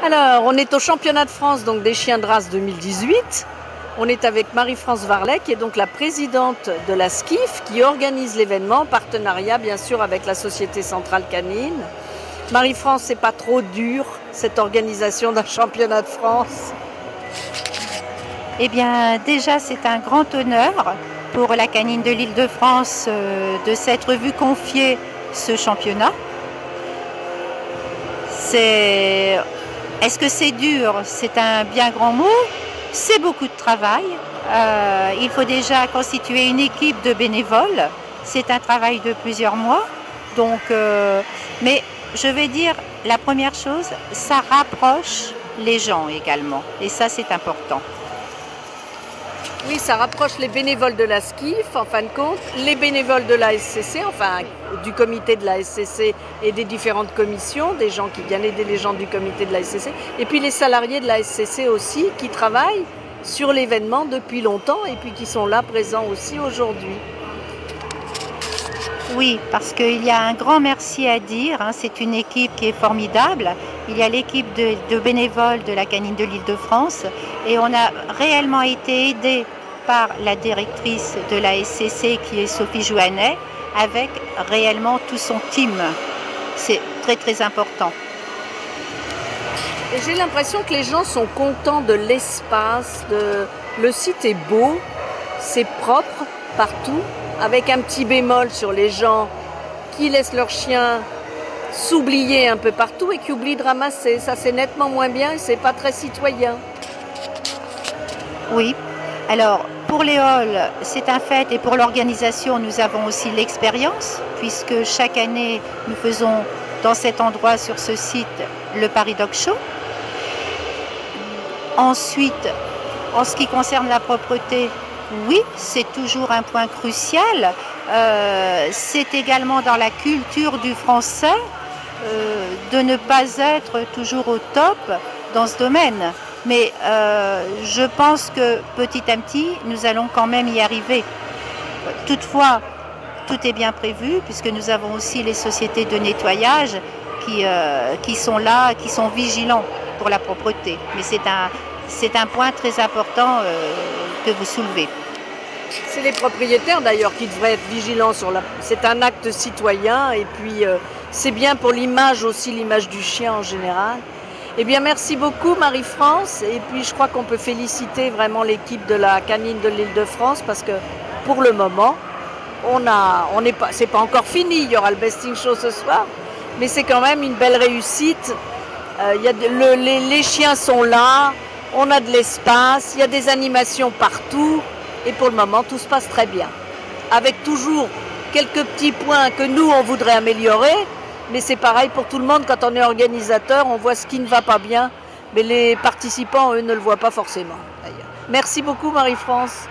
Alors, on est au championnat de France donc des chiens de race 2018. On est avec Marie-France Varlet, qui est donc la présidente de la SKIF, qui organise l'événement en partenariat bien sûr avec la Société Centrale Canine. Marie-France, c'est pas trop dur cette organisation d'un championnat de France? Eh bien, déjà, c'est un grand honneur pour la canine de l'Île-de-France de s'être vue confier ce championnat. Est-ce que c'est dur? C'est un bien grand mot. C'est beaucoup de travail. Il faut déjà constituer une équipe de bénévoles. C'est un travail de plusieurs mois. Donc, mais je vais dire, la première chose, ça rapproche les gens également. Et ça, c'est important. Oui, ça rapproche les bénévoles de la SKIF, en fin de compte, les bénévoles de la SCC, enfin du comité de la SCC et des différentes commissions, des gens qui viennent aider les gens du comité de la SCC, et puis les salariés de la SCC aussi, qui travaillent sur l'événement depuis longtemps et puis qui sont là présents aussi aujourd'hui. Oui, parce qu'il y a un grand merci à dire, hein, c'est une équipe qui est formidable. Il y a l'équipe de bénévoles de la canine de l'Île-de-France et on a réellement été aidé par la directrice de la SCC qui est Sophie Jouanet avec réellement tout son team. C'est très très important. Et j'ai l'impression que les gens sont contents de l'espace, le site est beau, c'est propre partout, avec un petit bémol sur les gens qui laissent leurs chiens s'oublier un peu partout et qui oublient de ramasser. Ça, c'est nettement moins bien et c'est pas très citoyen. Oui, alors pour les halls, c'est un fait et pour l'organisation, nous avons aussi l'expérience puisque chaque année, nous faisons dans cet endroit, sur ce site, le Paris Dog Show. Ensuite, en ce qui concerne la propreté, oui, c'est toujours un point crucial. C'est également dans la culture du français de ne pas être toujours au top dans ce domaine. Mais je pense que petit à petit, nous allons quand même y arriver. Toutefois, tout est bien prévu puisque nous avons aussi les sociétés de nettoyage qui sont là, qui sont vigilants pour la propreté. Mais c'est un point très important que vous soulevez. C'est les propriétaires d'ailleurs qui devraient être vigilants sur la... C'est un acte citoyen et puis c'est bien pour l'image aussi, l'image du chien en général. Eh bien merci beaucoup Marie-France et puis je crois qu'on peut féliciter vraiment l'équipe de la canine de l'Île-de-France parce que pour le moment, c'est pas encore fini, il y aura le besting show ce soir, mais c'est quand même une belle réussite. Les chiens sont là, on a de l'espace, il y a des animations partout et pour le moment tout se passe très bien. Avec toujours quelques petits points que nous on voudrait améliorer, mais c'est pareil pour tout le monde, quand on est organisateur, on voit ce qui ne va pas bien, mais les participants eux ne le voient pas forcément d'ailleurs. Merci beaucoup Marie-France.